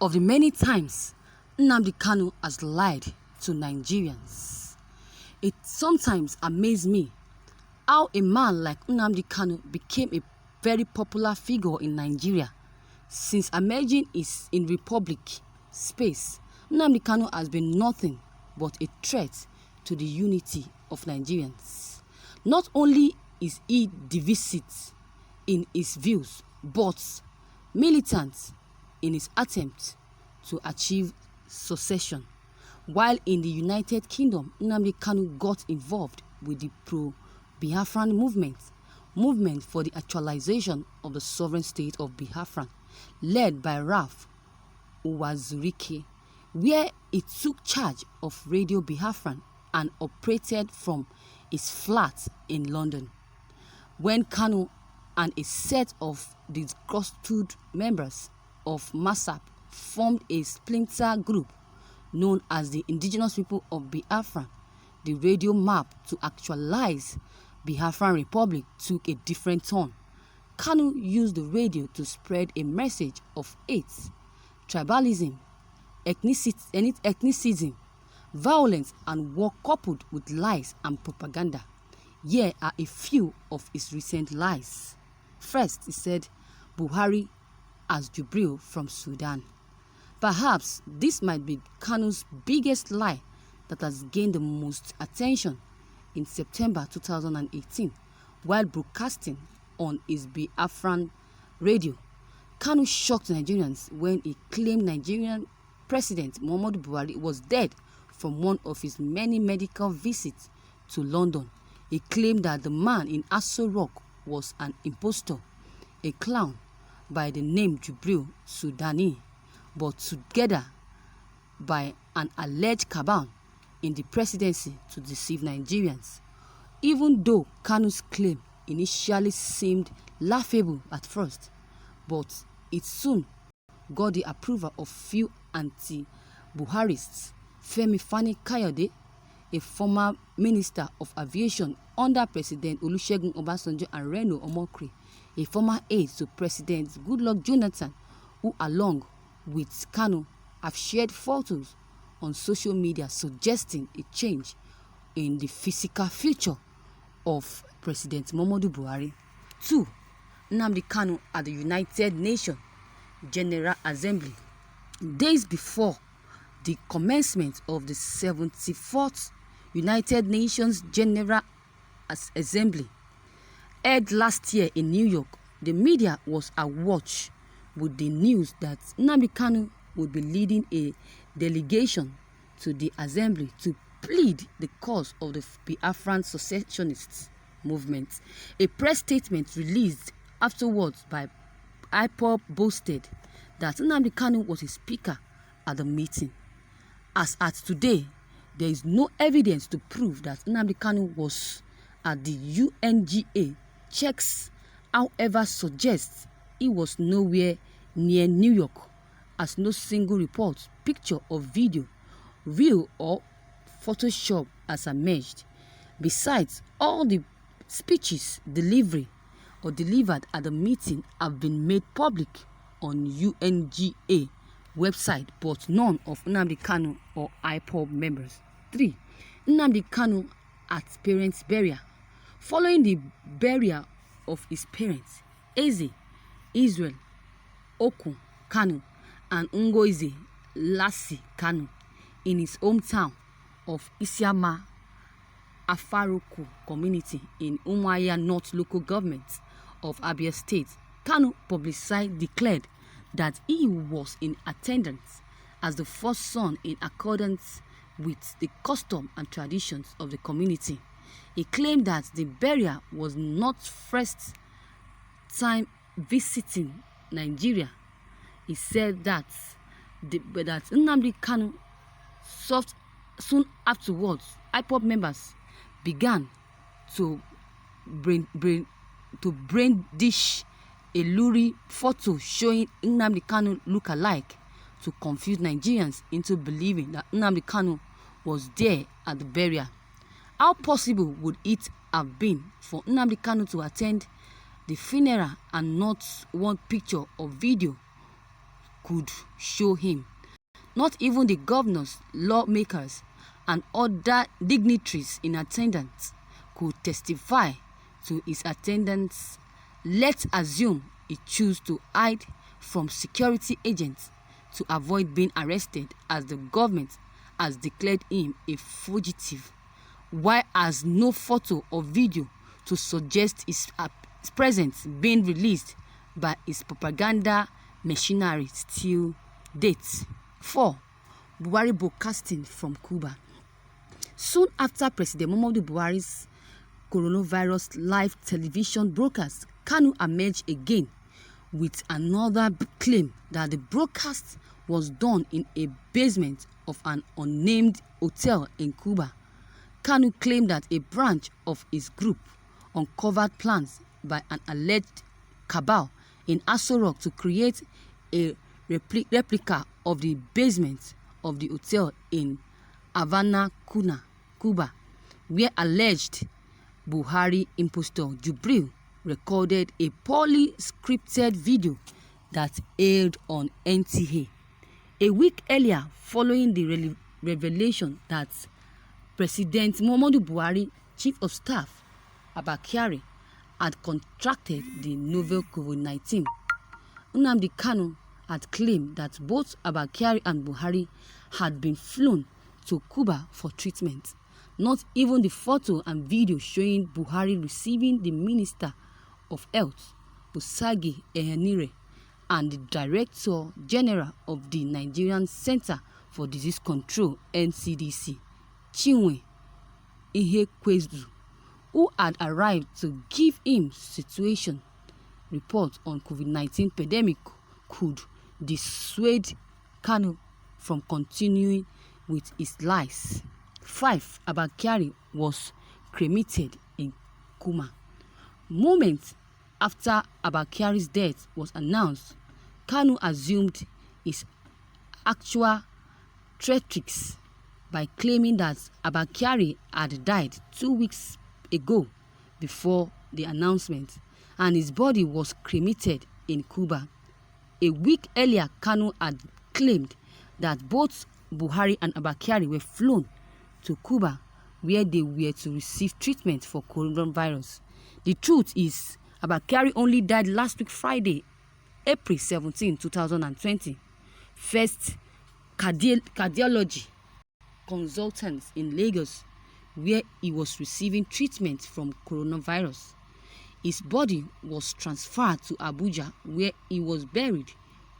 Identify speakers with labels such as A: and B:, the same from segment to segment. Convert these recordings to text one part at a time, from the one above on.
A: of the many times Nnamdi Kanu has lied to Nigerians. It sometimes amazes me how a man like Nnamdi Kanu became a very popular figure in Nigeria. Since emerging in Republic space, Nnamdi Kanu has been nothing but a threat to the unity of Nigerians. Not only is he divisive in his views, but militant in his attempt to achieve succession. While in the United Kingdom, Nnamdi Kanu got involved with the pro-Biafran movement for the actualization of the sovereign state of Biafra, led by Ralph Uwazurike, where he took charge of Radio Biafran and operated from his flat in London. When Kanu and a set of disgruntled members of MASAP formed a splinter group known as the Indigenous People of Biafra, the radio map to actualize Biafran Republic took a different turn. Kanu used the radio to spread a message of hate, tribalism, ethnicism, violence, and war coupled with lies and propaganda. Here are a few of his recent lies. First, he said Buhari as Jubril from Sudan. Perhaps this might be Kanu's biggest lie that has gained the most attention in September 2018 while broadcasting on his Biafran radio. Kanu shocked Nigerians when he claimed Nigerian President Muhammadu Buhari was dead from one of his many medical visits to London. He claimed that the man in Aso Rock was an impostor, a clown by the name Jubril Sudani, but together by an alleged cabal in the presidency to deceive Nigerians. Even though Kanu's claim initially seemed laughable at first, but it soon got the approval of few anti-Buharists. Femi Fani-Kayode, a former Minister of Aviation under President Olusegun Obasanjo, and Reno Omokri, a former aide to President Goodluck Jonathan, who along with Kanu have shared photos on social media suggesting a change in the physical future of President Muhammadu Buhari. 2. Nnamdi Kanu at the United Nations General Assembly. Days before the commencement of the 74th United Nations General Assembly held last year in New York, the media was awash with the news that Nnamdi Kanu would be leading a delegation to the assembly to plead the cause of the Biafran secessionist movement. A press statement released afterwards by IPOB boasted that Nnamdi Kanu was a speaker at the meeting. As at today, there is no evidence to prove that Nnamdi Kanu was at the UNGA. Checks, however, suggest he was nowhere near New York, as no single report, picture or video, real or Photoshop, has emerged. Besides, all the speeches delivered at the meeting have been made public on UNGA website, but none of Nnamdi Kanu or IPOB members. 3. Nnamdi Kanu at parents' burial. Following the burial of his parents, Eze, Israel, Okun Kanu, and Ngozi Lassi Kanu, in his hometown of Isiama Afaruku community in Umuahia North local government of Abia State, Kanu publicly declared that he was in attendance as the first son in accordance with the custom and traditions of the community. He claimed that the burial was not first time visiting Nigeria. He said that Nnamdi Kanu soon afterwards, IPOB members began to brandish a lurid photo showing Nnamdi Kanu look-alike to confuse Nigerians into believing that Nnamdi Kanu was there at the burial. How possible would it have been for Nnamdi Kanu to attend the funeral and not one picture or video could show him. Not even the governors, lawmakers, and other dignitaries in attendance could testify to his attendance. Let's assume he chose to hide from security agents to avoid being arrested, as the government has declared him a fugitive, while has no photo or video to suggest his presence being released by his propaganda machinery till date. 4. Buhari broadcasting from Cuba. Soon after President Muhammadu Buhari's coronavirus live television broadcast, Kanu emerged again with another claim that the broadcast was done in a basement of an unnamed hotel in Cuba. Kanu claimed that a branch of his group uncovered plans by an alleged cabal in Aso Rock to create a replica of the basement of the hotel in Havana, Cuba, where alleged Buhari impostor Jubril recorded a poorly scripted video that aired on NTA. A week earlier, following the revelation that President Muhammadu Buhari, Chief of Staff KYARI, had contracted the novel COVID-19, Nnamdi Kanu had claimed that both KYARI and Buhari had been flown to Cuba for treatment. Not even the photo and video showing Buhari receiving the Minister of Health, Usagi Ehenire, and the Director General of the Nigerian Center for Disease Control, NCDC, Chinwe Ihekwezu, who had arrived to give him situation report on COVID-19 pandemic, could dissuade Kanu from continuing with his lies. 5. KYARI was cremated in Kuma. Moments after KYARI's death was announced, Kanu assumed his actual theatrics by claiming that KYARI had died 2 weeks ago before the announcement, and his body was cremated in Cuba. A week earlier, Kanu had claimed that both Buhari and KYARI were flown to Cuba, where they were to receive treatment for coronavirus. The truth is, KYARI only died last week Friday, April 17, 2020. First cardiology consultants in Lagos, where he was receiving treatment from coronavirus. His body was transferred to Abuja, where he was buried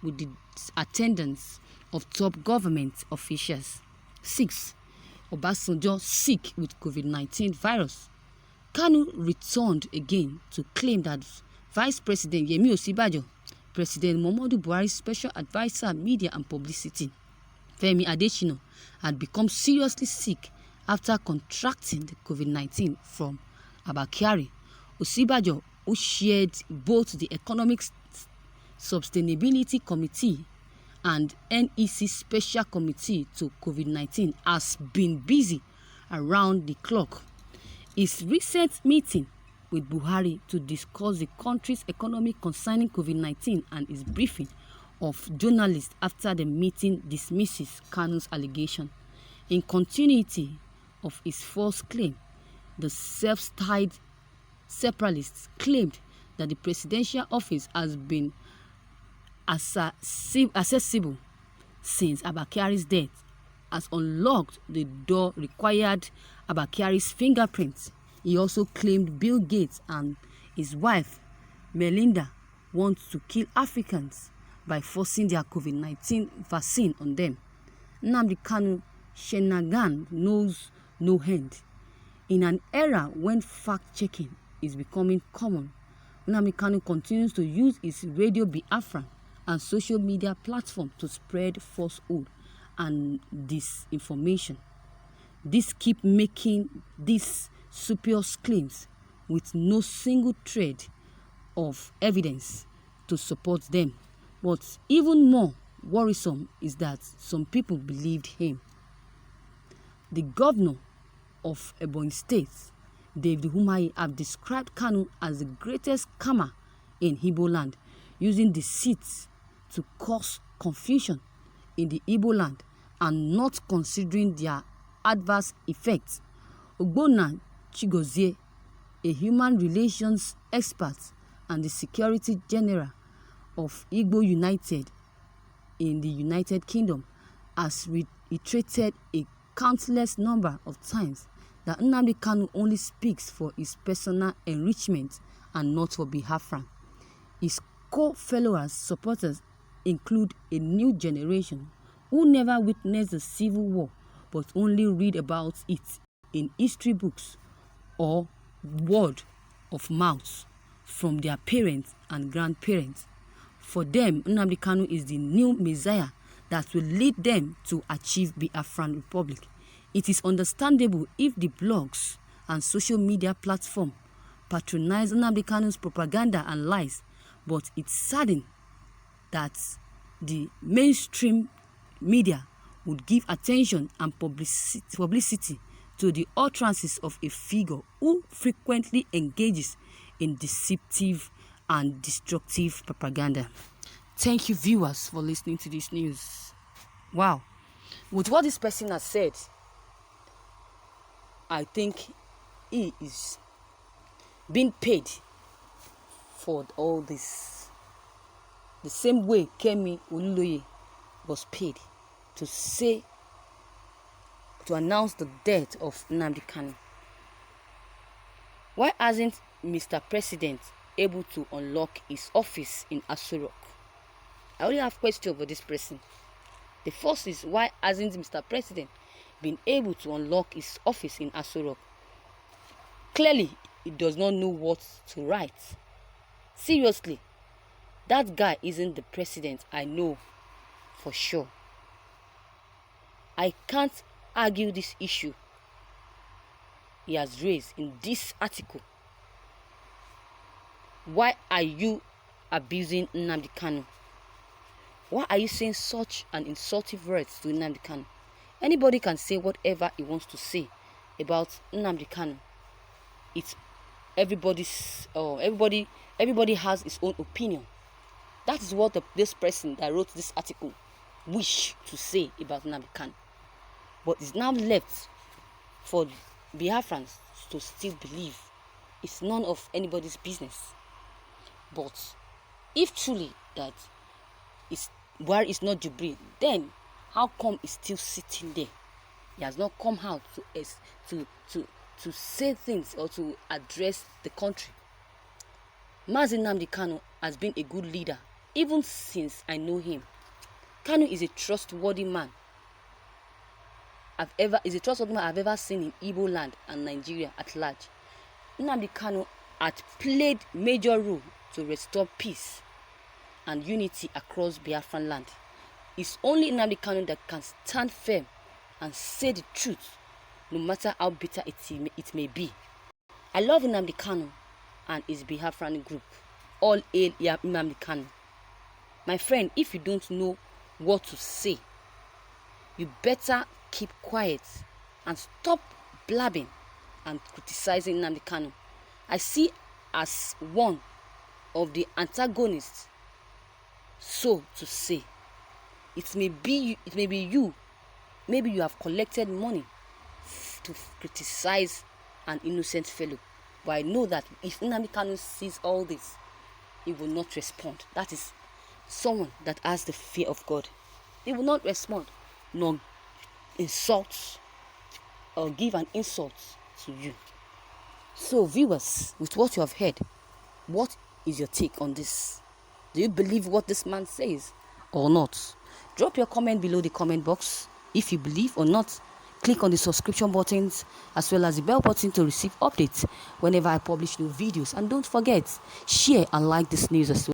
A: with the attendance of top government officials. 6. Obasanjo sick with COVID-19 virus. Kanu returned again to claim that Vice President Yemi Osinbajo, President Muhammadu Buhari's special advisor media and publicity, Femi Adesina, had become seriously sick after contracting the COVID-19 from KYARI. Osinbajo, who chaired both the Economic Sustainability Committee and NEC Special Committee to COVID-19, has been busy around the clock. His recent meeting with Buhari to discuss the country's economy concerning COVID-19 and his briefing of journalists after the meeting dismisses Kanu's allegation. In continuity of his false claim, the self-styled separatists claimed that the presidential office has been accessible since KYARI's death, has unlocked the door required KYARI's fingerprints. He also claimed Bill Gates and his wife Melinda want to kill Africans by forcing their COVID-19 vaccine on them. Nnamdi Kanu shenanigans knows no end. In an era when fact-checking is becoming common, Nnamdi Kanu continues to use his Radio Biafra and social media platform to spread falsehood and disinformation. These keep making these superior claims with no single thread of evidence to support them. But even more worrisome is that some people believed him. The governor of Ebonyi State, David Umahi, have described Kanu as the greatest scammer in Igbo land, using deceit to cause confusion in the Igbo land and not considering their adverse effects. Ogbonna Chigozie, a human relations expert and the Secretary General of Igbo United in the United Kingdom, has reiterated a countless number of times that Nnamdi Kanu only speaks for his personal enrichment and not for Biafran. His co-fellow supporters include a new generation who never witnessed the civil war but only read about it in history books or word of mouth from their parents and grandparents. For them, Nnamdi Kanu is the new messiah that will lead them to achieve Biafran Republic. It is understandable if the blogs and social media platform patronize Nnamdi Kanu's propaganda and lies, but it's saddening that the mainstream media would give attention and publicity to the utterances of a figure who frequently engages in deceptive and destructive propaganda. Thank you, viewers, for listening to this news. Wow. With what this person has said, I think he is being paid for all this. The same way Kemi Oluloye was paid to announce the death of Nnamdi Kanu. Why hasn't Mr. President able to unlock his office in Aso Rock? I only have questions for this person. The first is, why hasn't Mr. President been able to unlock his office in Aso Rock? Clearly, he does not know what to write. Seriously, that guy isn't the president, I know for sure. I can't argue this issue he has raised in this article. Why are you abusing Nnamdi Kanu? Why are you saying such an insulting words to Nnamdi Kanu? Anybody can say whatever he wants to say about Nnamdi Kanu. It's everybody has his own opinion. That is what this person that wrote this article wish to say about Nnamdi Kanu. But it's now left for Biafrans to still believe it's none of anybody's business. But if truly that KYARI is not Jubilee, then how come he's still sitting there? He has not come out to say things or to address the country. Mazi Nnamdi Kanu has been a good leader even since I know him. Kanu is a trustworthy man. I've ever seen in Igbo land and Nigeria at large. Nnamdi Kanu had played major role to restore peace and unity across Biafran land. It's only Nnamdi Kanu that can stand firm and say the truth, no matter how bitter it may be. I love Nnamdi Kanu and his Biafran group. All hail Nnamdi Kanu. My friend, if you don't know what to say, you better keep quiet and stop blabbing and criticizing Nnamdi Kanu. I see as one of the antagonists, so to say. It may be you. Maybe you have collected money to criticize an innocent fellow. But I know that if Nnamdi Kanu sees all this, he will not respond. That is someone that has the fear of God. He will not respond, nor insult or give an insult to you. So viewers, with what you have heard, what is your take on this? Do you believe what this man says or not? Drop your comment below the comment box. If you believe or not, click on the subscription buttons as well as the bell button to receive updates whenever I publish new videos. And don't forget, share and like this news as well.